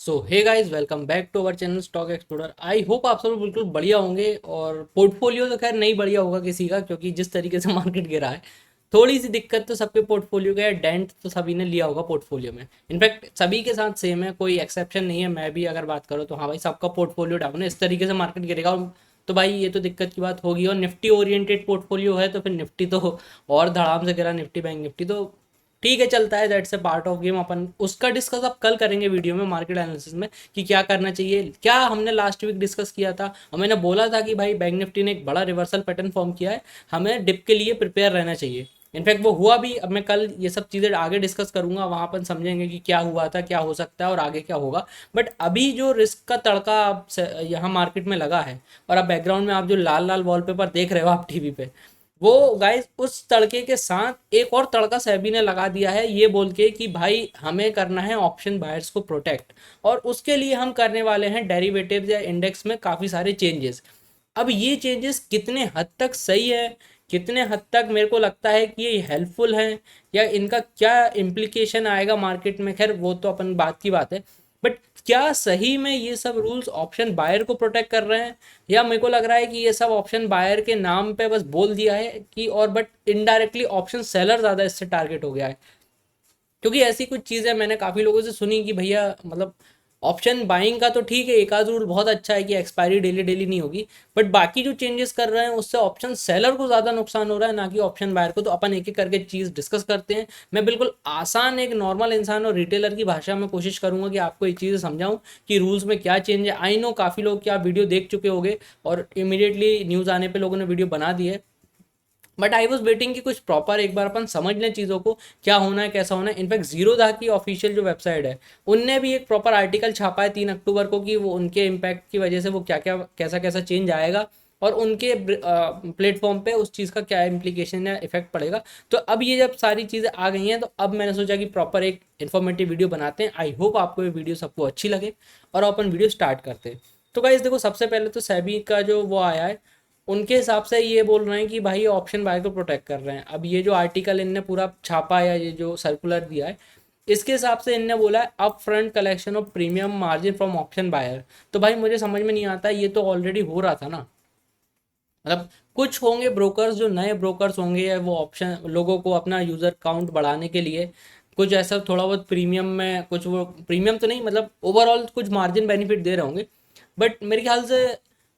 So hey guys, welcome back to our channel Stock Explorer. I hope आप सब लोग बिल्कुल बढ़िया होंगे। और पोर्टफोलियो तो खैर नहीं बढ़िया होगा किसी का, क्योंकि जिस तरीके से मार्केट गिरा है थोड़ी सी दिक्कत तो सबके पोर्टफोलियो का है। डेंट तो सभी ने लिया होगा पोर्टफोलियो में। इनफैक्ट सभी के साथ सेम है, कोई एक्सेप्शन नहीं है। मैं भी अगर बात करूँ तो हाँ भाई, सबका पोर्टफोलियो डाउन है। इस तरीके से मार्केट गिरेगा तो भाई ये तो दिक्कत की बात होगी। और निफ्टी ओरिएंटेड पोर्टफोलियो है तो फिर निफ्टी तो और धड़ाम से गिरा। निफ्टी बैंक निफ्टी तो ठीक है, चलता है, that's a part of game. अपन उसका डिस्कस अब कल करेंगे वीडियो में, मार्केट एनालिसिस में, कि क्या करना चाहिए। क्या हमने लास्ट वीक डिस्कस किया था, और मैंने बोला था कि भाई बैंक निफ्टी ने एक बड़ा रिवर्सल पैटर्न फॉर्म किया है, हमें डिप के लिए प्रिपेयर रहना चाहिए। इनफैक्ट वो हुआ भी। अब मैं कल ये सब चीज़ें आगे डिस्कस करूंगा, वहां अपन समझेंगे कि क्या हुआ था, क्या हो सकता है और आगे क्या होगा। बट अभी जो रिस्क का तड़का अब यहाँ मार्केट में लगा है, और अब बैकग्राउंड में आप जो लाल लाल वॉलपेपर देख रहे हो आप टीवी पे, वो गाइस उस तड़के के साथ एक और तड़का सेबी ने लगा दिया है, ये बोल के कि भाई हमें करना है ऑप्शन बायर्स को प्रोटेक्ट, और उसके लिए हम करने वाले हैं डेरिवेटिव्स या इंडेक्स में काफ़ी सारे चेंजेस। अब ये चेंजेस कितने हद तक सही है, कितने हद तक मेरे को लगता है कि ये हेल्पफुल है, या इनका क्या इम्प्लीकेशन आएगा मार्केट में, खैर वो तो अपन बात की बात है। बट क्या सही में ये सब रूल्स ऑप्शन बायर को प्रोटेक्ट कर रहे हैं, या मेरे को लग रहा है कि ये सब ऑप्शन बायर के नाम पे बस बोल दिया है कि, और बट इनडायरेक्टली ऑप्शन सेलर ज़्यादा इससे टारगेट हो गया है। क्योंकि ऐसी कुछ चीज़ें मैंने काफ़ी लोगों से सुनी कि भैया मतलब ऑप्शन बाइंग का तो ठीक है, एक आध रूल बहुत अच्छा है कि एक्सपायरी डेली डेली नहीं होगी, बट बाकी जो चेंजेस कर रहे हैं उससे ऑप्शन सेलर को ज़्यादा नुकसान हो रहा है, ना कि ऑप्शन बायर को। तो अपन एक एक करके चीज़ डिस्कस करते हैं। मैं बिल्कुल आसान एक नॉर्मल इंसान और रिटेलर की भाषा में कोशिश करूंगा कि आपको ये चीज़ें समझाऊं कि रूल्स में क्या चेंज है। आई नो काफ़ी लोग क्या वीडियो देख चुके होंगे, और इमीडिएटली न्यूज़ आने पर लोगों ने वीडियो बना दी है। बट आई वॉज वेटिंग कि कुछ प्रॉपर एक बार अपन समझ लें चीज़ों को, क्या होना है कैसा होना है। इनफैक्ट जीरोधा की ऑफिशियल जो वेबसाइट है, उनने भी एक प्रॉपर आर्टिकल छापा है 3 अक्टूबर को, कि वो उनके इम्पैक्ट की वजह से वो क्या क्या कैसा कैसा चेंज आएगा, और उनके प्लेटफॉर्म पे उस चीज़ का क्या इम्प्लीकेशन या इफेक्ट पड़ेगा। तो अब ये जब सारी चीज़ें आ गई हैं, तो अब मैंने सोचा कि प्रॉपर एक इन्फॉर्मेटिव वीडियो बनाते हैं। आई होप आपको ये वीडियो सबको अच्छी लगे, और अपन वीडियो स्टार्ट करते हैं। तो गाइस देखो, सबसे पहले तो सेबी का जो वो आया है, उनके हिसाब से ये बोल रहे हैं कि भाई ऑप्शन बायर को प्रोटेक्ट कर रहे हैं। अब ये जो आर्टिकल इनने पूरा छापा, या ये जो सर्कुलर दिया है, इसके हिसाब से इनने बोला है up front collection of premium margin from option buyer. तो भाई मुझे समझ में नहीं आता, ये तो ऑलरेडी हो रहा था ना। मतलब कुछ होंगे ब्रोकर्स, जो नए ब्रोकर्स होंगे, या वो ऑप्शन लोगों को अपना यूज़र काउंट बढ़ाने के लिए कुछ ऐसा थोड़ा बहुत प्रीमियम में, कुछ वो प्रीमियम तो नहीं, मतलब ओवरऑल कुछ मार्जिन बेनिफिट दे रहे होंगे। बट मेरे ख्याल से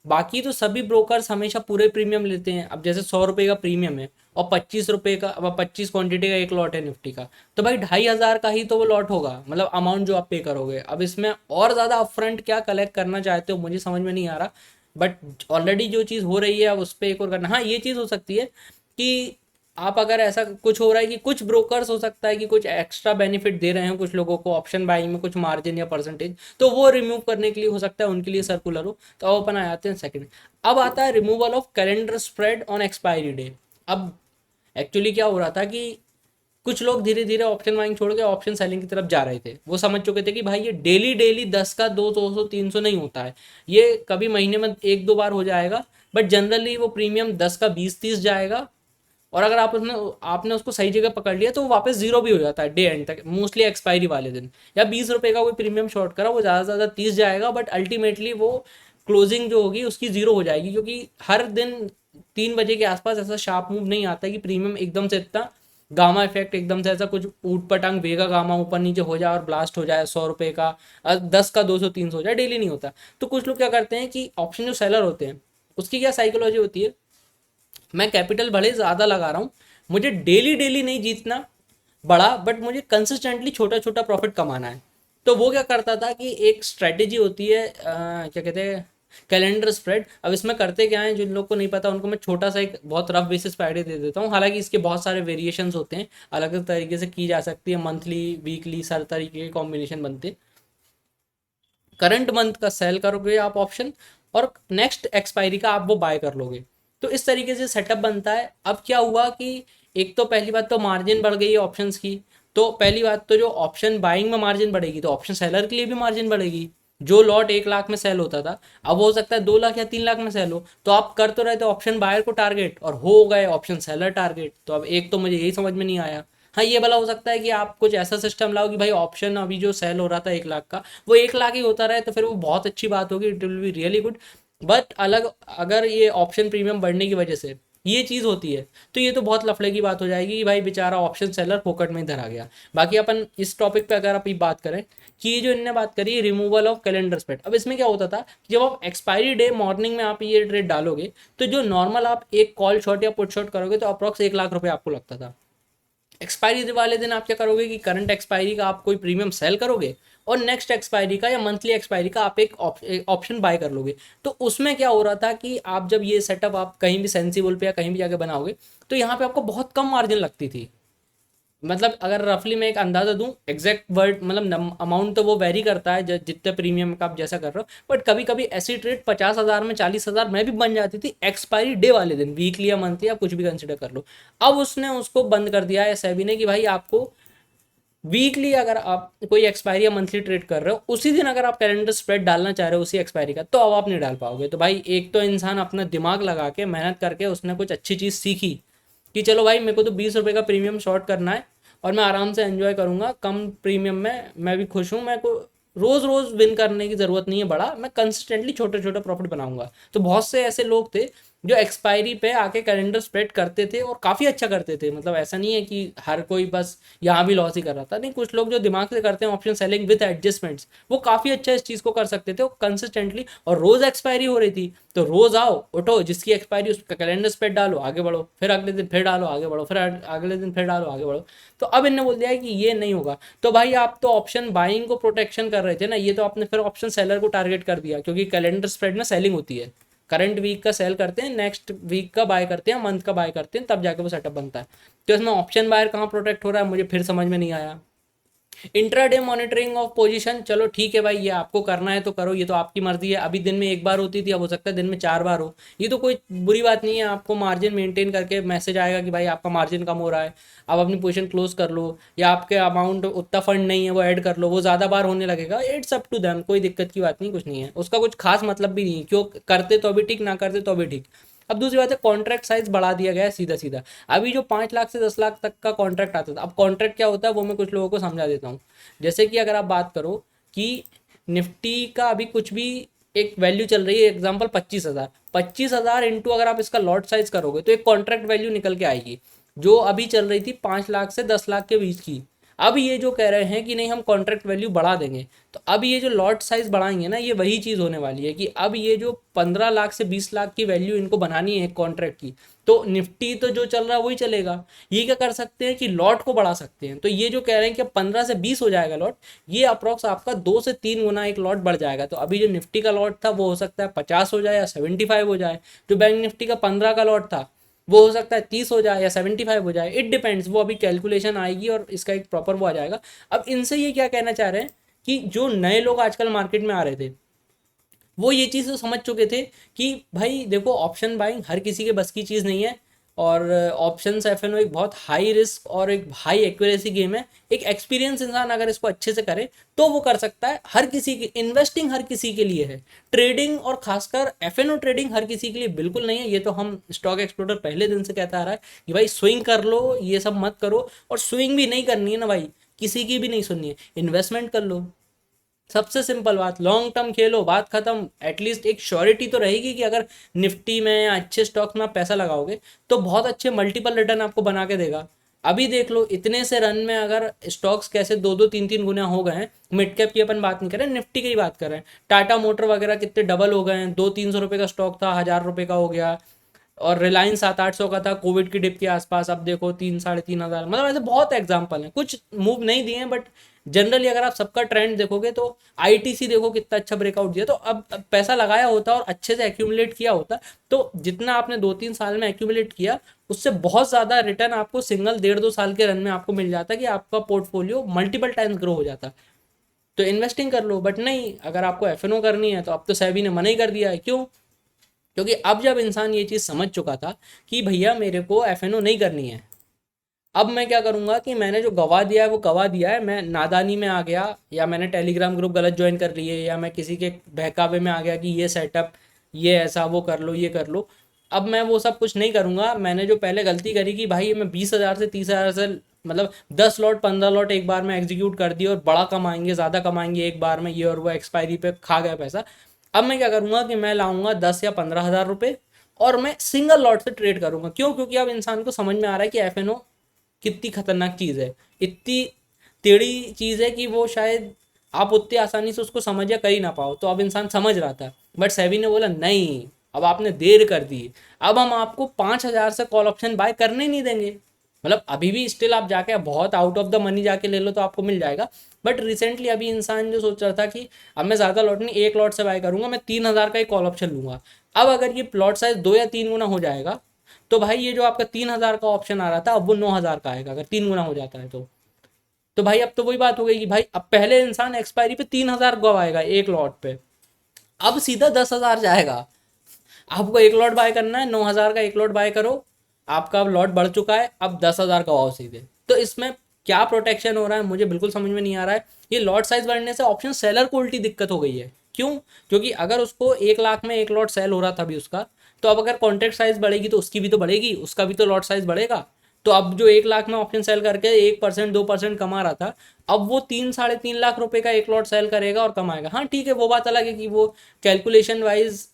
बाकी तो सभी ब्रोकर्स हमेशा पूरे प्रीमियम लेते हैं। अब जैसे 100 रुपये का प्रीमियम है, और 25 रुपये का, अब 25 क्वांटिटी का एक लॉट है निफ्टी का, तो भाई 2,500 का ही तो वो लॉट होगा, मतलब अमाउंट जो आप पे करोगे। अब इसमें और ज़्यादा अपफ्रंट क्या कलेक्ट करना चाहते हो, मुझे समझ में नहीं आ रहा। बट ऑलरेडी जो चीज़ हो रही है, अब उस पर एक और करना। हाँ, ये चीज़ हो सकती है कि आप अगर ऐसा कुछ हो रहा है कि कुछ ब्रोकर्स हो सकता है कि कुछ एक्स्ट्रा बेनिफिट दे रहे हैं कुछ लोगों को ऑप्शन बाइंग में, कुछ मार्जिन या परसेंटेज, तो वो रिमूव करने के लिए हो सकता है उनके लिए सर्कुलर हो। तो अब अपन आ जाते हैं सेकंड। अब आता है removal of calendar spread on expiry day. अब एक्चुअली क्या हो रहा था कि कुछ लोग धीरे धीरे ऑप्शन बाइंग छोड़ के ऑप्शन सेलिंग की तरफ जा रहे थे। वो समझ चुके थे कि भाई ये डेली डेली 10 का 200 300 नहीं होता है, ये कभी महीने में एक दो बार हो जाएगा। बट जनरली वो प्रीमियम 10 का 20 30 जाएगा, और अगर आपने उसको सही जगह पकड़ लिया तो वो वापस जीरो भी हो जाता है डे एंड तक, मोस्टली एक्सपायरी वाले दिन। या 20 रुपये का कोई प्रीमियम शॉर्ट करा, वो ज़्यादा से ज़्यादा 30 जाएगा, बट अल्टीमेटली वो क्लोजिंग जो होगी उसकी जीरो हो जाएगी, क्योंकि हर दिन 3 बजे के आसपास ऐसा शार्प मूव नहीं आता है कि प्रीमियम एकदम से इतना गामा इफेक्ट, एकदम से ऐसा कुछ ऊट पटांग वेगा गामा ऊपर नीचे हो जाए और ब्लास्ट हो जाए 100 रुपये का, 10 का 200 300 हो जाए, डेली नहीं होता। तो कुछ लोग क्या करते हैं कि ऑप्शन जो सेलर होते हैं, उसकी क्या साइकोलॉजी होती है, मैं कैपिटल भले ज़्यादा लगा रहा हूँ, मुझे डेली डेली नहीं जीतना बड़ा, बट मुझे कंसिस्टेंटली छोटा छोटा प्रॉफिट कमाना है। तो वो क्या करता था कि एक स्ट्रेटेजी होती है, क्या कहते हैं, कैलेंडर स्प्रेड। अब इसमें करते क्या है, जिन लोग को नहीं पता उनको मैं छोटा सा एक बहुत रफ बेसिस पे आइडिया दे देता हूँ। हालांकि इसके बहुत सारे वेरिएशंस होते हैं, अलग अलग तरीके से की जा सकती है, मंथली वीकली सर तरीके के कॉम्बिनेशन बनते हैं। करंट मंथ का सेल करोगे आप ऑप्शन, और नेक्स्ट एक्सपायरी का आप वो बाय कर लोगे। तो इस तरीके से सेटअप बनता है। अब क्या हुआ कि एक तो पहली बात तो मार्जिन बढ़ गई है ऑप्शंस की। तो पहली बात तो जो ऑप्शन बाइंग में मार्जिन बढ़ेगी, तो ऑप्शन सेलर के लिए भी मार्जिन बढ़ेगी। जो लॉट 1 लाख में सेल होता था, अब हो सकता है 2 लाख या 3 लाख में सेल हो। तो आप कर तो रहे थे ऑप्शन बायर को टारगेट, और हो गए ऑप्शन सेलर टारगेट। तो अब एक तो मुझे यही समझ में नहीं आया। हाँ, ये भला हो सकता है कि आप कुछ ऐसा सिस्टम लाओ कि भाई ऑप्शन अभी जो सेल हो रहा था 1 लाख का, वो 1 लाख ही होता रहे, तो फिर वो बहुत अच्छी बात होगी, it will be really good. But अलग अगर ये ऑप्शन प्रीमियम बढ़ने की वजह से ये चीज़ होती है, तो ये तो बहुत लफड़े की बात हो जाएगी कि भाई बेचारा ऑप्शन सेलर फोकट में ही धरा गया। बाकी अपन इस टॉपिक पे अगर आप बात करें कि ये जो इनने बात करी रिमूवल ऑफ कैलेंडर स्प्रेड, अब इसमें क्या होता था कि जब आप एक्सपायरी डे मॉर्निंग में आप ये ट्रेड डालोगे, तो जो नॉर्मल आप एक कॉल शॉट या पुट शॉट करोगे तो अप्रॉक्स 1 लाख रुपए आपको लगता था। एक्सपायरी वाले दिन आप क्या करोगे कि करंट एक्सपायरी का आप कोई प्रीमियम सेल करोगे, और नेक्स्ट एक्सपायरी का या मंथली एक्सपायरी का आप एक ऑप्शन बाय कर लोगे। तो उसमें क्या हो रहा था कि आप जब ये सेटअप आप कहीं भी सेंसिबल पे या कहीं भी जाके बनाओगे, तो यहाँ पे आपको बहुत कम मार्जिन लगती थी। मतलब अगर रफली मैं एक अंदाजा दूं, एग्जैक्ट वर्ड मतलब अमाउंट तो वो वेरी करता है जितने प्रीमियम का आप जैसा कर रहे हो, बट कभी कभी ऐसी ट्रेड 50,000 में 40,000 में भी बन जाती थी एक्सपायरी डे वाले दिन, वीकली या मंथली आप कुछ भी कंसिडर कर लो। अब उसने उसको बंद कर दिया है सेबी ने कि भाई आपको वीकली अगर आप कोई एक्सपायरी या मंथली ट्रेड कर रहे हो, उसी दिन अगर आप कैलेंडर स्प्रेड डालना चाह रहे हो उसी एक्सपायरी का, तो अब आप नहीं डाल पाओगे। तो भाई एक तो इंसान अपना दिमाग लगा के मेहनत करके उसने कुछ अच्छी चीज़ सीखी कि चलो भाई मेरे को तो 20 रुपये का प्रीमियम शॉर्ट करना है और मैं आराम से एंजॉय करूंगा कम प्रीमियम में, मैं भी खुश हूँ, मैं को रोज़ रोज़ विन करने की ज़रूरत नहीं है बड़ा, मैं कंसिस्टेंटली छोटे छोटे प्रॉफिट बनाऊंगा। तो बहुत से ऐसे लोग थे जो एक्सपायरी पे आके कैलेंडर स्प्रेड करते थे और काफ़ी अच्छा करते थे। मतलब ऐसा नहीं है कि हर कोई बस यहाँ भी लॉस ही कर रहा था, नहीं, कुछ लोग जो दिमाग से करते हैं ऑप्शन सेलिंग विद एडजस्टमेंट्स, वो काफ़ी अच्छा इस चीज़ को कर सकते थे कंसिस्टेंटली। और रोज़ एक्सपायरी हो रही थी, तो रोज़ आओ उठो, जिसकी एक्सपायरी उसका कैलेंडर स्प्रेड डालो आगे बढ़ो, फिर अगले दिन फिर डालो आगे बढ़ो, फिर अगले दिन फिर डालो आगे बढ़ो। तो अब इन्होंने बोल दिया है कि ये नहीं होगा। तो भाई आप तो ऑप्शन बाइंग को प्रोटेक्शन कर रहे थे ना, ये तो आपने फिर ऑप्शन सेलर को टारगेट कर दिया, क्योंकि कैलेंडर स्प्रेड में सेलिंग होती है, करंट वीक का सेल करते हैं, नेक्स्ट वीक का बाय करते हैं, मंथ का बाय करते हैं, तब जाके वो सेटअप बनता है। तो इसमें ऑप्शन बायर कहाँ प्रोटेक्ट हो रहा है, मुझे फिर समझ में नहीं आया। इंट्राडे मॉनिटरिंग ऑफ पोजीशन, चलो ठीक है भाई, ये आपको करना है तो करो, ये तो आपकी मर्जी है। अभी दिन में एक बार होती थी, अब हो सकता है दिन में 4 बार हो, ये तो कोई बुरी बात नहीं है। आपको मार्जिन मेंटेन करके मैसेज आएगा कि भाई आपका मार्जिन कम हो रहा है, आप अपनी पोजीशन क्लोज कर लो, या आपके अमाउंट उतना फंड नहीं है वो ऐड कर लो, वो ज़्यादा बार होने लगेगा, इट्स अप टू देम, कोई दिक्कत की बात नहीं, कुछ नहीं है उसका, कुछ खास मतलब भी नहीं है, क्यों करते तो अभी ठीक, ना करते तो अभी ठीक। अब दूसरी बात है, कॉन्ट्रैक्ट साइज बढ़ा दिया गया है सीधा सीधा। अभी जो 5 लाख से 10 लाख तक का कॉन्ट्रैक्ट आता था, अब कॉन्ट्रैक्ट क्या होता है वो मैं कुछ लोगों को समझा देता हूँ। जैसे कि अगर आप बात करो कि निफ्टी का अभी कुछ भी एक वैल्यू चल रही है, एग्जांपल 25,000, 25,000 इंटू अगर आप इसका लॉट साइज करोगे तो एक कॉन्ट्रैक्ट वैल्यू निकल के आएगी, जो अभी चल रही थी 5 लाख से 10 लाख के बीच की। अब ये जो कह रहे हैं कि नहीं हम कॉन्ट्रैक्ट वैल्यू बढ़ा देंगे, तो अब ये जो लॉट साइज बढ़ाएंगे ना, ये वही चीज़ होने वाली है कि अब ये जो 15 लाख से 20 लाख की वैल्यू इनको बनानी है कॉन्ट्रैक्ट की, तो निफ्टी तो जो चल रहा है वही चलेगा। ये क्या कर सकते हैं कि लॉट को बढ़ा सकते हैं, तो ये जो कह रहे हैं कि 15 से 20 हो जाएगा लॉट, ये अप्रॉक्स आपका 2 से 3 गुना एक लॉट बढ़ जाएगा। तो अभी जो निफ्टी का लॉट था वो हो सकता है 50 हो जाए या 75 हो जाए, जो बैंक निफ्टी का 15 का लॉट था वो हो सकता है 30 हो जाए या 75 हो जाए, इट डिपेंड्स, वो अभी कैलकुलेशन आएगी और इसका एक प्रॉपर वो आ जाएगा। अब इनसे ये क्या कहना चाह रहे हैं कि जो नए लोग आजकल मार्केट में आ रहे थे, वो ये चीज़ तो समझ चुके थे कि भाई देखो ऑप्शन बाइंग हर किसी के बस की चीज़ नहीं है, और ऑप्शन एफ एक बहुत हाई रिस्क और एक हाई एक्यूरेसी गेम है। एक एक्सपीरियंस इंसान अगर इसको अच्छे से करे तो वो कर सकता है। हर किसी की इन्वेस्टिंग हर किसी के लिए है, ट्रेडिंग और खासकर एफ ट्रेडिंग हर किसी के लिए बिल्कुल नहीं है। ये तो हम स्टॉक एक्सप्लोरर पहले दिन से कहता आ रहा है कि भाई स्विंग कर लो, ये सब मत करो, और स्विंग भी नहीं करनी है ना भाई, किसी की भी नहीं सुननी है, इन्वेस्टमेंट कर लो, सबसे सिंपल बात, लॉन्ग टर्म खेलो, बात खत्म। एटलीस्ट एक श्योरिटी तो रहेगी कि अगर निफ्टी में या अच्छे स्टॉक्स में आप पैसा लगाओगे तो बहुत अच्छे मल्टीपल रिटर्न आपको बना के देगा। अभी देख लो इतने से रन में अगर स्टॉक्स कैसे 2-2 3-3 गुना हो गए हैं। मिड कैप की अपन बात नहीं कर रहे, निफ्टी की ही बात कर रहे हैं। टाटा मोटर वगैरह कितने डबल हो गए हैं, 200-300 रुपये का स्टॉक था 1,000 रुपये का हो गया, और रिलायंस 700-800 का था कोविड की डिप के आसपास, अब देखो 3-3,500। मतलब ऐसे बहुत एग्जाम्पल हैं, कुछ मूव नहीं दिए हैं, बट जनरली अगर आप सबका ट्रेंड देखोगे तो आईटीसी देखो कितना अच्छा ब्रेकआउट दिया। तो अब पैसा लगाया होता और अच्छे से एक्यूमुलेट किया होता, तो जितना आपने 2-3 साल में एक्यूमुलेट किया उससे बहुत ज़्यादा रिटर्न आपको सिंगल 1.5-2 साल के रन में आपको मिल जाता, कि आपका पोर्टफोलियो मल्टीपल टाइम्स ग्रो हो जाता। तो इन्वेस्टिंग कर लो, बट नहीं, अगर आपको एफ करनी है तो अब तो सेबी ने मना ही कर दिया है। क्यों? क्योंकि अब जब इंसान ये चीज़ समझ चुका था कि भैया मेरे को एफ नहीं करनी है, अब मैं क्या करूँगा कि मैंने जो गवा दिया है वो गवा दिया है, मैं नादानी में आ गया, या मैंने टेलीग्राम ग्रुप गलत ज्वाइन कर लिए, या मैं किसी के बहकावे में आ गया कि ये सेटअप, ये ऐसा, वो कर लो, ये कर लो। अब मैं वो सब कुछ नहीं करूँगा। मैंने जो पहले गलती करी कि भाई मैं 20,000 से 30,000 से मतलब 10 लॉट 15 लॉट एक बार में एग्जीक्यूट कर दिए और बड़ा कमाएंगे, ज़्यादा कमाएंगे एक बार में ये, और वो एक्सपायरी पे खा गया पैसा। अब मैं क्या करूँगा कि मैं लाऊंगा 10 या 15 हज़ार रुपये और मैं सिंगल लॉट से ट्रेड करूँगा। क्यों? क्योंकि अब इंसान को समझ में आ रहा है कि एफ कितनी खतरनाक चीज़ है, इतनी टेढ़ी चीज़ है कि वो शायद आप उतनी आसानी से उसको समझ या कर ही ना पाओ। तो अब इंसान समझ रहा था, बट सेबी ने बोला नहीं, अब आपने देर कर दी, अब हम आपको 5,000 से कॉल ऑप्शन बाय करने ही नहीं देंगे। मतलब अभी भी स्टिल आप जाके बहुत आउट ऑफ द मनी जाके ले लो तो आपको मिल जाएगा, बट रिसेंटली अभी इंसान जो सोच रहा था कि अब मैं ज़्यादा लॉट नहीं, एक लॉट से बाय करूंगा, मैं 3,000 का ही कॉल ऑप्शन लूंगा। अब अगर ये प्लॉट साइज 2 या 3 गुना हो जाएगा तो भाई ये जो आपका 3,000 का ऑप्शन आ रहा था अब वो 9,000 का आएगा, अगर 3 गुना हो जाता है तो भाई अब तो वही बात हो गई कि भाई अब पहले इंसान एक्सपायरी पे 3,000 गवाएगा एक लॉट पे, अब सीधा 10,000 जाएगा। आपको एक लॉट बाय करना है, 9,000 का एक लॉट बाय करो, आपका अब लॉट बढ़ चुका है, अब 10,000 का वाव सीधे। तो इसमें क्या प्रोटेक्शन हो रहा है मुझे बिल्कुल समझ में नहीं आ रहा है। ये लॉट साइज बढ़ने से ऑप्शन सेलर को उल्टी दिक्कत हो गई है। क्यों? क्योंकि अगर उसको 1 लाख में एक लॉट सेल हो रहा था अभी उसका, तो अब अगर कॉन्ट्रैक्ट साइज बढ़ेगी तो उसकी भी तो बढ़ेगी, उसका भी तो लॉट साइज बढ़ेगा। तो अब जो 1 लाख में ऑप्शन सेल करके 1% 2% कमा रहा था, अब वो 3 साढ़े 3 लाख रुपए का एक लॉट सेल करेगा और कमाएगा। हाँ ठीक है, वो बात अलग है कि वो कैलकुलेशन वाइज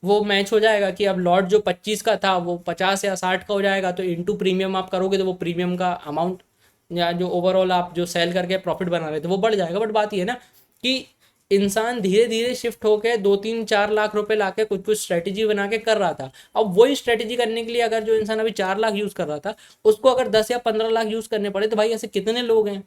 वो मैच हो जाएगा कि अब लॉट जो 25 का था वो 50 या 60 का हो जाएगा, तो इंटू प्रीमियम आप करोगे तो वो प्रीमियम का अमाउंट या जो ओवरऑल आप जो सेल करके प्रॉफिट बना रहे थे वो बढ़ जाएगा। बट बात ये है ना कि इंसान धीरे धीरे शिफ्ट होकर 2 3 4 लाख रुपए लाके कुछ कुछ स्ट्रेटेजी बना के कर रहा था। अब वही स्ट्रेटेजी करने के लिए अगर जो इंसान अभी 4 लाख यूज़ कर रहा था उसको अगर 10 या 15 लाख यूज़ करने पड़े, तो भाई ऐसे कितने लोग हैं,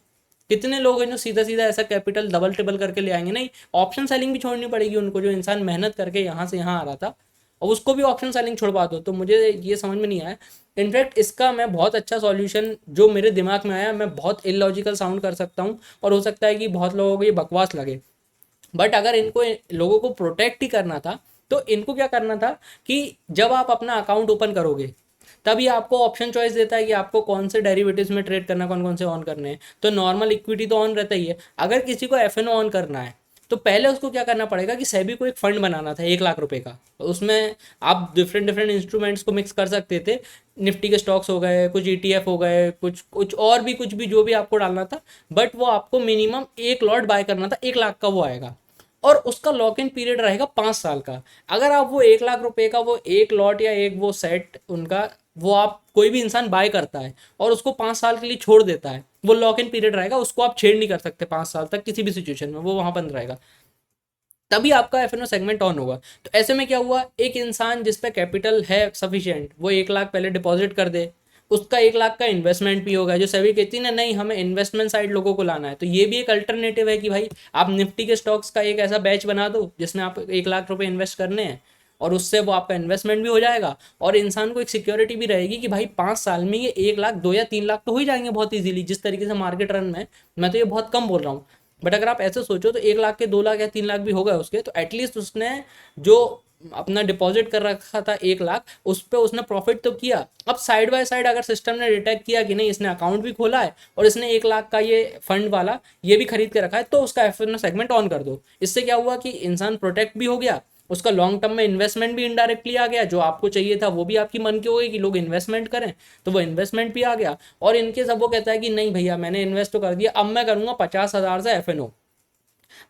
कितने लोग हैं जो सीधा सीधा ऐसा कैपिटल डबल ट्रिपल करके ले आएंगे। नहीं, ऑप्शन सेलिंग भी छोड़नी पड़ेगी उनको, जो इंसान मेहनत करके यहाँ से यहाँ आ रहा था और उसको भी ऑप्शन सेलिंग छुड़वा दो। तो मुझे ये समझ में नहीं आया। इनफैक्ट इसका मैं बहुत अच्छा सॉल्यूशन जो मेरे दिमाग में आया, मैं बहुत इलॉजिकल साउंड कर सकता हूँ और हो सकता है कि बहुत लोगों को ये बकवास लगे, बट अगर इनको लोगों को प्रोटेक्ट ही करना था तो इनको क्या करना था कि जब आप अपना अकाउंट ओपन करोगे तभी आपको ऑप्शन चॉइस देता है कि आपको कौन से डेरिवेटिव्स में ट्रेड करना, कौन कौन से ऑन करने हैं। तो नॉर्मल इक्विटी तो ऑन रहता ही है। अगर किसी को एफ ऑन करना है तो पहले उसको क्या करना पड़ेगा कि सेबी को एक फंड बनाना था 1 लाख रुपए का। उसमें आप डिफरेंट डिफरेंट इंस्ट्रूमेंट्स को मिक्स कर सकते थे, निफ्टी के स्टॉक्स हो गए, कुछ ईटीएफ हो गए, कुछ कुछ और भी, कुछ भी जो भी आपको डालना था, बट वो आपको मिनिमम एक लॉट बाय करना था, 1 लाख का वो आएगा और उसका लॉक इन पीरियड रहेगा 5 साल का। अगर आप वो 1 लाख रुपए का वो एक लॉट या एक वो सेट उनका वो आप कोई भी इंसान बाय करता है और उसको 5 साल के लिए छोड़ देता है, वो लॉक इन पीरियड रहेगा, उसको आप छेड़ नहीं कर सकते 5 साल तक किसी भी सिचुएशन में, वो वहां बंद रहेगा, तभी आपका एफ सेगमेंट ऑन होगा। तो ऐसे में क्या हुआ, एक इंसान जिस पे कैपिटल है सफिशिएंट वो 1 लाख पहले डिपॉजिट कर दे, उसका 1 लाख का इन्वेस्टमेंट भी होगा। जो सेबी कहती है ना, नहीं हमें इन्वेस्टमेंट साइड लोगों को लाना है, तो ये भी एक अल्टरनेटिव है कि भाई आप निफ्टी के स्टॉक्स का एक ऐसा बैच बना दो जिसमें आप 1 लाख रुपए इन्वेस्ट करने हैं और उससे वो आपका इन्वेस्टमेंट भी हो जाएगा और इंसान को एक सिक्योरिटी भी रहेगी कि भाई 5 साल में ये 1 लाख 2 या 3 लाख तो हो ही जाएंगे बहुत ईजिली, जिस तरीके से मार्केट रन में। मैं तो ये बहुत कम बोल रहा हूँ, बट अगर आप ऐसे सोचो तो 1 लाख के 2 लाख या 3 लाख भी हो गए उसके, तो एटलीस्ट उसने जो अपना डिपॉजिट कर रखा था 1 लाख, उस पर उसने प्रॉफिट तो किया। अब साइड बाय साइड अगर सिस्टम ने डिटेक्ट किया कि नहीं इसने अकाउंट भी खोला है और इसने 1 लाख का ये फंड वाला ये भी खरीद के रखा है, तो उसका एफ सेगमेंट ऑन कर दो। इससे क्या हुआ कि इंसान प्रोटेक्ट भी हो गया, उसका लॉन्ग टर्म में इन्वेस्टमेंट भी इनडायरेक्टली आ गया, जो आपको चाहिए था वो भी आपकी मन की हो गई कि लोग इन्वेस्टमेंट करें, तो वो इन्वेस्टमेंट भी आ गया। और इनके सब वो कहता है कि नहीं भैया मैंने इन्वेस्ट तो कर दिया, अब मैं करूंगा 50,000 से एफ।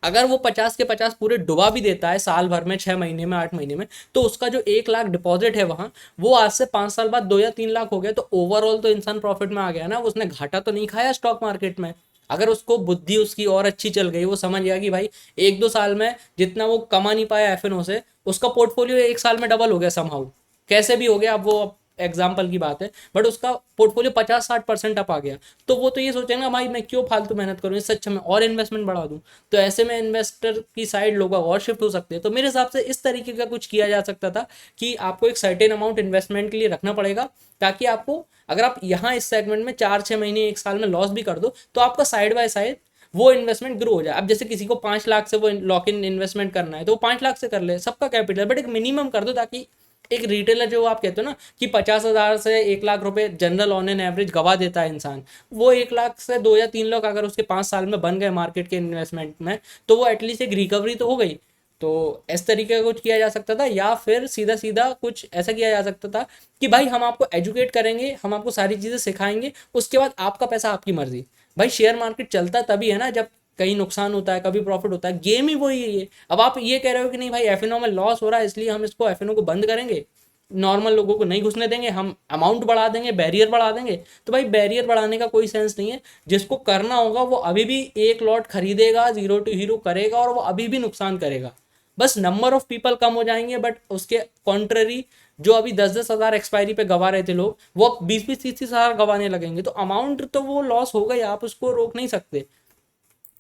अगर वो 50 के 50 पूरे डुबा भी देता है साल भर में, 6 महीने में, 8 महीने में, तो उसका जो 1 लाख डिपॉजिट है वहां, वो आज से 5 साल बाद 2 या 3 लाख हो गया। तो ओवरऑल तो इंसान प्रॉफिट में आ गया ना, उसने घाटा तो नहीं खाया स्टॉक मार्केट में। अगर उसको बुद्धि उसकी और अच्छी चल गई, वो समझ गया कि भाई 1 2 साल में जितना वो कमा नहीं पाया एफ से, उसका पोर्टफोलियो 1 साल में डबल हो गया समहाउ, कैसे भी हो गया, अब वो एग्जाम्पल की बात है, बट उसका पोर्टफोलियो 50 60% अप आ गया। तो वो तो ये सोचेगा भाई मैं क्यों फालतू मेहनत करूँ, इससे अच्छा मैं और इन्वेस्टमेंट बढ़ा दूँ। तो ऐसे में इन्वेस्टर की साइड लोग और शिफ्ट हो सकते हैं। तो मेरे हिसाब से इस तरीके का कुछ किया जा सकता था कि आपको एक सर्टेन अमाउंट इन्वेस्टमेंट के लिए रखना पड़ेगा, ताकि आपको अगर आप यहाँ इस सेगमेंट में 4 6 महीने 1 साल में लॉस भी कर दो तो आपका साइड बाय साइड वो इन्वेस्टमेंट ग्रो हो जाए। अब जैसे किसी को 5 लाख से वो लॉक इन इन्वेस्टमेंट करना है तो वो 5 लाख से कर ले, सबका कैपिटल, बट एक मिनिमम कर दो, ताकि एक रिटेलर जो आप कहते हो ना कि 50,000 से 1 लाख रुपए जनरल ऑन एन एवरेज गवा देता है इंसान, वो 1 लाख से 2 या 3 लाख अगर उसके 5 साल में बन गए मार्केट के इन्वेस्टमेंट में, तो वो एटलीस्ट एक रिकवरी तो हो गई। तो इस तरीके का कुछ किया जा सकता था, या फिर सीधा सीधा कुछ ऐसा किया जा सकता था कि भाई हम आपको एजुकेट करेंगे, हम आपको सारी चीज़ें सिखाएंगे, उसके बाद आपका पैसा आपकी मर्जी। भाई शेयर मार्केट चलता तभी है ना जब कहीं नुकसान होता है, कभी प्रॉफिट होता है, गेम ही वही है ये। अब आप ये कह रहे हो कि नहीं भाई एफएनओ में लॉस हो रहा है इसलिए हम इसको एफएनओ को बंद करेंगे, नॉर्मल लोगों को नहीं घुसने देंगे, हम अमाउंट बढ़ा देंगे, बैरियर बढ़ा देंगे। तो भाई बैरियर बढ़ाने का कोई सेंस नहीं है। जिसको करना होगा वो अभी भी एक लॉट खरीदेगा, जीरो टू हीरो करेगा, और वो अभी भी नुकसान करेगा। बस नंबर ऑफ पीपल कम हो जाएंगे, बट उसके कॉन्ट्ररी जो अभी 10-10 हज़ार एक्सपायरी पे गवा रहे थे लोग, वो 20-20-30-30 हज़ार गवाने लगेंगे। तो अमाउंट तो वो लॉस होगा ही, आप उसको रोक नहीं सकते।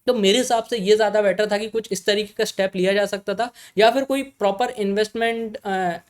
तो मेरे हिसाब से ये ज़्यादा बेटर था कि कुछ इस तरीके का स्टेप लिया जा सकता था, या फिर कोई प्रॉपर इन्वेस्टमेंट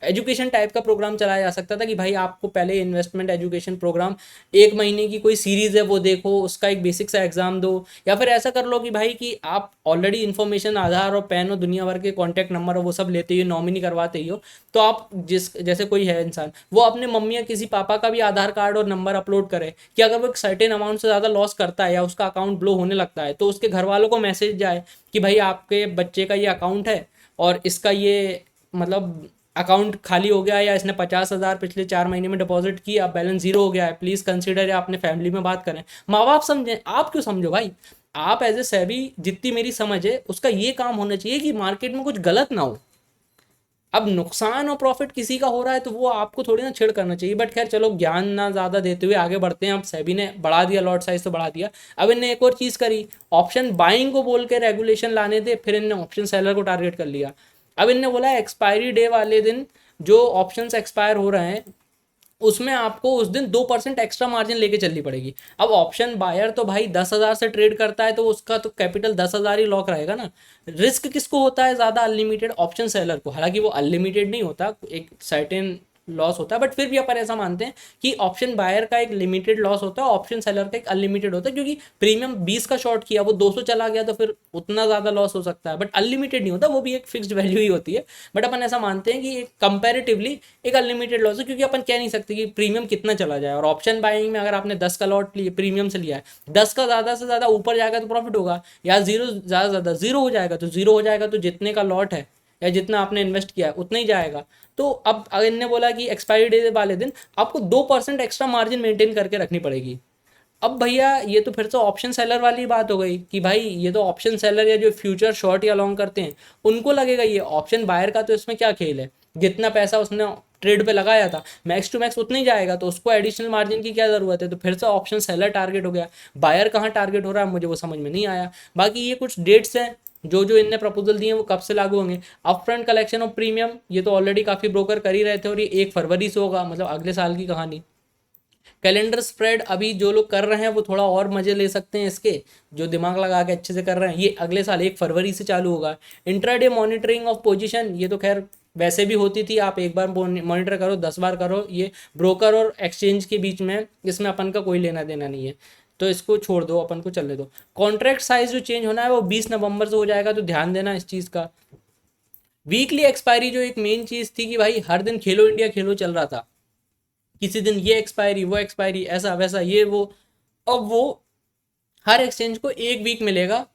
एजुकेशन टाइप का प्रोग्राम चलाया जा सकता था कि भाई आपको पहले इन्वेस्टमेंट एजुकेशन प्रोग्राम 1 महीने की कोई सीरीज़ है वो देखो, उसका एक बेसिक सा एग्जाम दो, या फिर ऐसा कर लो कि भाई कि आप ऑलरेडी इन्फॉर्मेशन, आधार और पैन और दुनिया भर के कॉन्टैक्ट नंबर और वो सब लेते ही हो, नॉमिनी करवाते ही हो, तो आप जिस जैसे कोई है इंसान, वो अपने मम्मी या किसी पापा का भी आधार कार्ड और नंबर अपलोड करे कि अगर वो एक सर्टेन अमाउंट से ज़्यादा लॉस करता है या उसका अकाउंट ब्लो होने लगता है, तो उसके घर वालों को मैसेज जाए कि भाई आपके बच्चे का ये अकाउंट है और इसका ये मतलब अकाउंट खाली हो गया, या इसने 50,000 पिछले 4 महीने में डिपॉजिट की, अब बैलेंस जीरो हो गया है, प्लीज़ कंसिडर, या अपने फैमिली में बात करें। माँ बाप समझें, आप क्यों समझो भाई। आप एज ए सेबी, जितनी मेरी समझ है, उसका ये काम होना चाहिए कि मार्केट में कुछ गलत ना हो। अब नुकसान और प्रॉफिट किसी का हो रहा है तो वो आपको थोड़ी ना छेड़ करना चाहिए। बट खैर चलो, ज्ञान ना ज़्यादा देते हुए आगे बढ़ते हैं। अब सेबी ने बढ़ा दिया लॉट साइज तो बढ़ा दिया, अब इनने एक और चीज़ करी, ऑप्शन बाइंग को बोल के रेगुलेशन लाने थे, फिर इनने ऑप्शन सेलर को टारगेट कर लिया। अब इनने बोला एक्सपायरी डे वाले दिन जो ऑप्शंस एक्सपायर हो रहे हैं उसमें आपको उस दिन 2% एक्स्ट्रा मार्जिन लेके चलनी पड़ेगी। अब ऑप्शन बायर तो भाई 10,000 से ट्रेड करता है तो उसका तो कैपिटल 10,000 ही लॉक रहेगा ना। रिस्क किसको होता है ज़्यादा, अनलिमिटेड ऑप्शन सेलर को। हालांकि वो अनलिमिटेड नहीं होता, एक सर्टेन लॉस होता है, बट फिर भी अपन ऐसा मानते हैं कि ऑप्शन बायर का एक लिमिटेड लॉस होता है, ऑप्शन सेलर का एक अनलिमिटेड होता है। क्योंकि प्रीमियम 20 का शॉर्ट किया, वो 200 चला गया तो फिर उतना ज़्यादा लॉस हो सकता है, बट अनलिमिटेड नहीं होता, वो भी एक फिक्स्ड वैल्यू ही होती है। बट अपन ऐसा मानते हैं कि कंपेरेटिवली एक अनलिमिटेड लॉस है, क्योंकि अपन कह नहीं सकते कि प्रीमियम कितना चला जाए। और ऑप्शन बाइंग में अगर आपने 10 का लॉट लिए, प्रीमियम से लिया है, 10 का ज़्यादा से ज़्यादा ऊपर जाएगा तो प्रॉफिट होगा, या जीरो ज़्यादा से ज़्यादा जीरो हो जाएगा तो जीरो हो जाएगा। तो जितने का लॉट है या जितना आपने इन्वेस्ट किया है उतना ही जाएगा। तो अब अगर इनने बोला कि एक्सपायरी डे वाले दिन आपको 2% एक्स्ट्रा मार्जिन मेंटेन करके रखनी पड़ेगी। अब भैया ये तो फिर तो ऑप्शन सेलर वाली बात हो गई कि भाई ये तो ऑप्शन सेलर या जो फ्यूचर शॉर्ट या लॉन्ग करते हैं उनको लगेगा ये। ऑप्शन बायर का तो इसमें क्या खेल है, जितना पैसा उसने ट्रेड पे लगाया था मैक्स टू मैक्स उतना ही जाएगा, तो उसको एडिशनल मार्जिन की क्या ज़रूरत है। तो फिर से ऑप्शन सेलर टारगेट हो गया, बायर कहाँ टारगेट हो रहा है मुझे वो समझ में नहीं आया। बाकी ये कुछ डेट्स हैं जो जो इनने प्रपोजल दिए हैं वो कब से लागू होंगे। Up front collection of premium ये तो ऑलरेडी काफ़ी ब्रोकर कर ही रहे थे, और ये 1 फरवरी से होगा, मतलब अगले साल की कहानी। कैलेंडर स्प्रेड अभी जो लोग कर रहे हैं वो थोड़ा और मजे ले सकते हैं इसके, जो दिमाग लगा के अच्छे से कर रहे हैं, ये अगले साल 1 फरवरी से चालू होगा। इंट्राडे मॉनिटरिंग ऑफ पोजीशन ये तो खैर वैसे भी होती थी, आप एक बार मॉनिटर करो 10 बार करो, ये ब्रोकर और एक्सचेंज के बीच में, इसमें अपन का कोई लेना देना नहीं है, तो इसको छोड़ दो, अपन को चलने दो। कॉन्ट्रैक्ट साइज जो चेंज होना है वो 20 नवंबर से हो जाएगा, तो ध्यान देना इस चीज़ का। वीकली एक्सपायरी जो एक मेन चीज़ थी कि भाई हर दिन खेलो इंडिया खेलो चल रहा था, किसी दिन ये एक्सपायरी वो एक्सपायरी ऐसा वैसा ये वो, अब वो हर एक्सचेंज को एक वीक मिलेगा,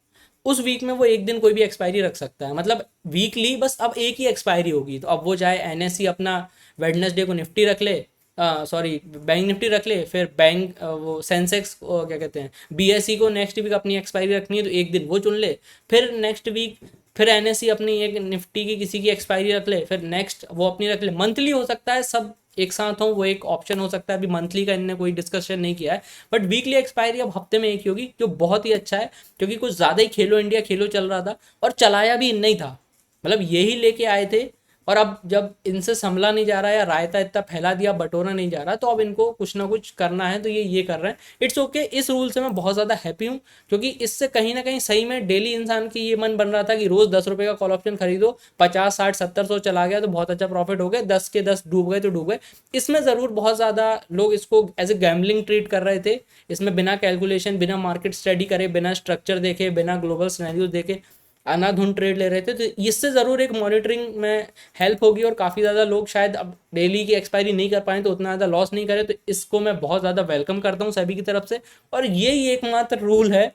उस वीक में वो एक दिन कोई भी एक्सपायरी रख सकता है, मतलब वीकली बस अब एक ही एक्सपायरी होगी। तो अब वो चाहे एनएससी अपना वेडनेसडे को निफ्टी रख ले, सॉरी बैंक निफ्टी रख ले, फिर बैंक वो सेंसेक्स क्या कहते हैं बीएसई को नेक्स्ट वीक अपनी एक्सपायरी रखनी है तो एक दिन वो चुन ले, फिर नेक्स्ट वीक फिर एनएससी अपनी एक निफ्टी की किसी की एक्सपायरी रख ले, फिर नेक्स्ट वो अपनी रख ले। मंथली हो सकता है सब एक साथ हो, वो एक ऑप्शन हो सकता है। अभी मंथली का इनने कोई डिस्कशन नहीं किया है, बट वीकली एक्सपायरी अब हफ्ते में एक ही होगी, जो बहुत ही अच्छा है, क्योंकि कुछ ज़्यादा ही खेलो इंडिया खेलो चल रहा था और चलाया भी इनने ही था, मतलब यही लेके आए थे। और अब जब इनसे संभला नहीं जा रहा है या रायता इतना फैला दिया बटोरा नहीं जा रहा, तो अब इनको कुछ ना कुछ करना है, तो ये कर रहे हैं। इट्स ओके, इस रूल से मैं बहुत ज़्यादा हैप्पी हूँ, क्योंकि इससे कहीं ना कहीं सही में डेली इंसान की ये मन बन रहा था कि रोज़ 10 रुपये का कॉल ऑप्शन खरीदो, 50 60 70 100 चला गया तो बहुत अच्छा प्रॉफिट हो गया, 10 के 10 डूब गए तो डूब गए। इसमें ज़रूर बहुत ज़्यादा लोग इसको एज ए गैम्बलिंग ट्रीट कर रहे थे, इसमें बिना कैलकुलेशन, बिना मार्केट स्टडी करे, बिना स्ट्रक्चर देखे, बिना ग्लोबल सिनेरियो देखे अनाधुन ट्रेड ले रहे थे। तो इससे ज़रूर एक मॉनिटरिंग में हेल्प होगी, और काफ़ी ज़्यादा लोग शायद अब डेली की एक्सपायरी नहीं कर पाए तो उतना ज़्यादा लॉस नहीं करे। तो इसको मैं बहुत ज़्यादा वेलकम करता हूँ सभी की तरफ से, और यही एकमात्र रूल है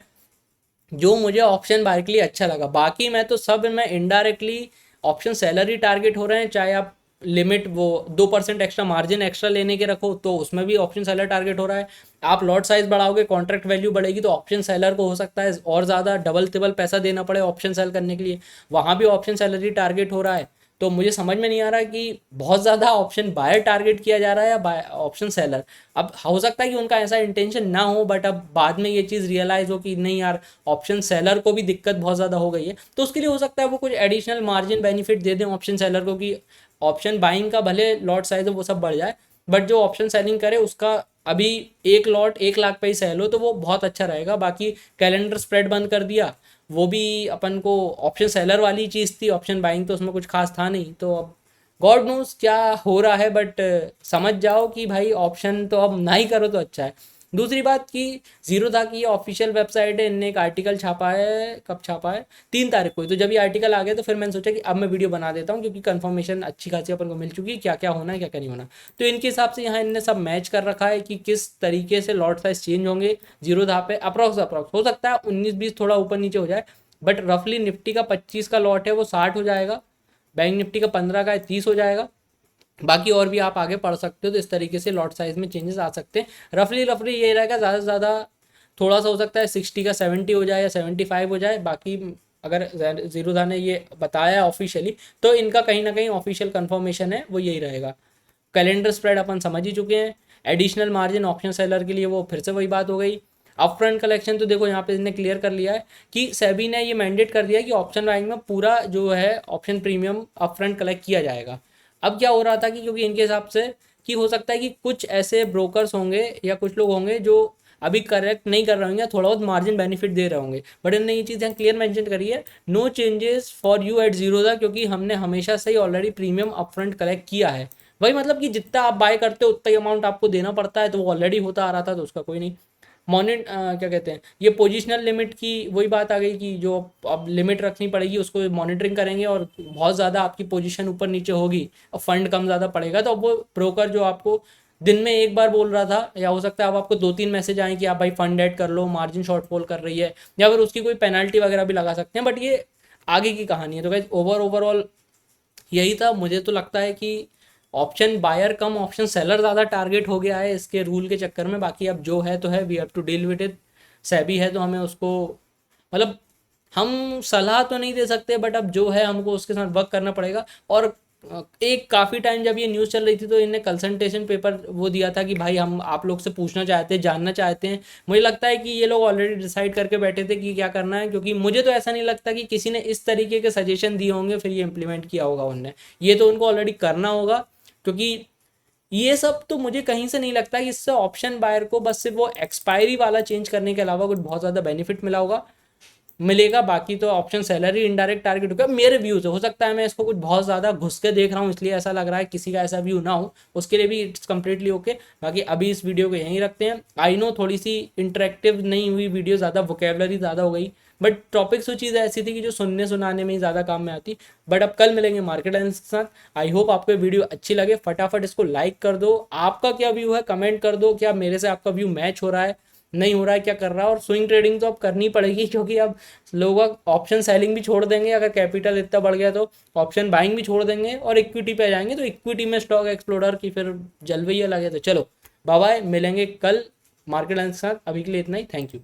जो मुझे ऑप्शन बाय के लिए अच्छा लगा। बाकी मैं तो सब मैं इनडायरेक्टली ऑप्शन सेलर ही टारगेट हो रहे हैं, चाहे आप लिमिट वो 2% एक्स्ट्रा मार्जिन एक्स्ट्रा लेने के रखो तो उसमें भी ऑप्शन सेलर टारगेट हो रहा है। आप लॉट साइज बढ़ाओगे, कॉन्ट्रैक्ट वैल्यू बढ़ेगी तो ऑप्शन सेलर को हो सकता है और ज़्यादा डबल तिबल पैसा देना पड़े ऑप्शन सेल करने के लिए, वहाँ भी ऑप्शन सेलर ही टारगेट हो रहा है। तो मुझे समझ में नहीं आ रहा कि बहुत ज़्यादा ऑप्शन बायर टारगेट किया जा रहा है या ऑप्शन सेलर। अब हो सकता है कि उनका ऐसा इंटेंशन ना हो, बट अब बाद में ये चीज़ रियलाइज़ हो कि नहीं यार, ऑप्शन सेलर को भी दिक्कत बहुत ज़्यादा हो गई है, तो उसके लिए हो सकता है वो कुछ एडिशनल मार्जिन बेनिफिट दे दें ऑप्शन सेलर को कि ऑप्शन बाइंग का भले लॉट साइज हो वो सब बढ़ जाए, बट जो ऑप्शन सेलिंग करे उसका अभी एक लॉट 1 लाख पे ही सेल हो तो वो बहुत अच्छा रहेगा। बाकी कैलेंडर स्प्रेड बंद कर दिया, वो भी अपन को ऑप्शन सेलर वाली चीज़ थी, ऑप्शन बाइंग तो उसमें कुछ खास था नहीं। तो अब गॉड नोस क्या हो रहा है, बट समझ जाओ कि भाई ऑप्शन तो अब ना ही करो तो अच्छा है। दूसरी बात कि जीरोधा की ऑफिशियल वेबसाइट है, इनने एक आर्टिकल छापा है, कब छापा है, 3 तारीख को ही। तो जब ये आर्टिकल आ गया तो फिर मैंने सोचा कि अब मैं वीडियो बना देता हूँ, क्योंकि कंफर्मेशन अच्छी खासी अपन को मिल चुकी है क्या क्या होना है क्या क्या नहीं होना। तो इनके हिसाब से यहाँ इनने सब मैच कर रखा है कि किस तरीके से लॉट साइज चेंज होंगे जीरोधा पे। अप्रॉक्स अप्रॉक्स हो सकता है 19-20 थोड़ा ऊपर नीचे हो जाए, बट रफली निफ्टी का 25 का लॉट है वो 60 हो जाएगा, बैंक निफ्टी का 15 का 30 हो जाएगा। बाकी और भी आप आगे पढ़ सकते हो, तो इस तरीके से लॉट साइज में चेंजेस आ सकते हैं। रफली रफली ये रहेगा, ज़्यादा से ज़्यादा थोड़ा सा हो सकता है 60 का 70 हो जाए या 75 हो जाए। बाकी अगर जीरोधा ने ये बताया ऑफिशियली तो इनका कहीं ना कहीं ऑफिशियल कंफर्मेशन है वो यही रहेगा। कैलेंडर स्प्रेड अपन समझ ही चुके हैं, एडिशनल मार्जिन ऑप्शन सेलर के लिए वो फिर से वही बात हो गई। अप फ्रंट कलेक्शन तो देखो यहाँ पे इसने क्लियर कर लिया है कि सेबी ने ये मैंडेट कर दिया है कि ऑप्शन बाइंग में पूरा जो है option premium up front collect किया जाएगा। अब क्या हो रहा था कि क्योंकि इनके हिसाब से कि हो सकता है कि कुछ ऐसे ब्रोकर्स होंगे या कुछ लोग होंगे जो अभी करेक्ट नहीं कर रहे होंगे, थोड़ा बहुत मार्जिन बेनिफिट दे रहे होंगे, बट इन्होंने ये चीज़ यहाँ क्लियर मेंशन करी है, no changes for you at Zerodha, क्योंकि हमने हमेशा से ही ऑलरेडी प्रीमियम अपफ्रंट कलेक्ट किया है। वही मतलब कि जितना आप बाय करते हो उतना ही अमाउंट आपको देना पड़ता है, तो वो ऑलरेडी होता आ रहा था तो उसका कोई नहीं। क्या कहते हैं, ये पोजिशनल लिमिट की वही बात आ गई कि जो अब लिमिट रखनी पड़ेगी उसको मॉनिटरिंग करेंगे, और बहुत ज़्यादा आपकी पोजीशन ऊपर नीचे होगी और फंड कम ज़्यादा पड़ेगा तो अब वो ब्रोकर जो आपको दिन में एक बार बोल रहा था, या हो सकता है अब आपको 2-3 मैसेज आए कि आप भाई फंड ऐड कर लो, मार्जिन शॉर्टफॉल कर रही है, या फिर उसकी कोई पेनल्टी वगैरह भी लगा सकते हैं, बट ये आगे की कहानी है। तो गाइस ओवरऑल यही था। मुझे तो लगता है कि ऑप्शन बायर कम ऑप्शन सेलर ज़्यादा टारगेट हो गया है इसके रूल के चक्कर में। बाकी अब जो है तो है, we have to deal with it. SEBI है तो हमें उसको मतलब हम सलाह तो नहीं दे सकते, बट अब जो है हमको उसके साथ वर्क करना पड़ेगा। और एक काफ़ी टाइम जब ये न्यूज़ चल रही थी तो इन्हें कंसल्टेशन पेपर वो दिया था कि भाई हम आप लोग से पूछना चाहते हैं, जानना चाहते हैं। मुझे लगता है कि ये लोग ऑलरेडी डिसाइड करके बैठे थे कि क्या करना है, क्योंकि मुझे तो ऐसा नहीं लगता कि किसी ने इस तरीके के सजेशन दिए होंगे फिर ये इम्प्लीमेंट किया होगा उनने। ये तो उनको ऑलरेडी करना होगा, क्योंकि ये सब तो मुझे कहीं से नहीं लगता कि इससे ऑप्शन बायर को बस सिर्फ वो एक्सपायरी वाला चेंज करने के अलावा कुछ बहुत ज़्यादा बेनिफिट मिलेगा। बाकी तो ऑप्शन सैलरी इनडायरेक्ट टारगेट होगा मेरे व्यू से। हो सकता है मैं इसको कुछ बहुत ज़्यादा घुस के देख रहा हूँ इसलिए ऐसा लग रहा है, किसी का ऐसा व्यू ना हो उसके लिए भी इट्स कम्प्लीटली ओके। बाकी अभी इस वीडियो को यहीं रखते हैं। आई नो थोड़ी सी इंटरेक्टिव नहीं हुई वीडियो, ज़्यादा वोकेबलरी ज़्यादा हो गई, बट टॉपिक्स वो चीज़ ऐसी थी कि जो सुनने सुनाने में ही ज़्यादा काम में आती। बट अब कल मिलेंगे मार्केट एनालिसिस के साथ। आई होप आपको वीडियो अच्छी लगे, फटाफट इसको लाइक कर दो। आपका क्या व्यू है कमेंट कर दो, क्या मेरे से आपका व्यू मैच हो रहा है नहीं हो रहा है, क्या कर रहा है। और स्विंग ट्रेडिंग तो अब करनी पड़ेगी, क्योंकि अब लोग ऑप्शन सेलिंग भी छोड़ देंगे अगर कैपिटल इतना बढ़ गया, तो ऑप्शन बाइंग भी छोड़ देंगे और इक्विटी पे जाएंगे। तो इक्विटी में स्टॉक एक्सप्लोरर की फिर जलवैया लगे। तो चलो बाय बाय, मिलेंगे कल मार्केट एनालिसिस के साथ। अभी के लिए इतना ही, थैंक यू।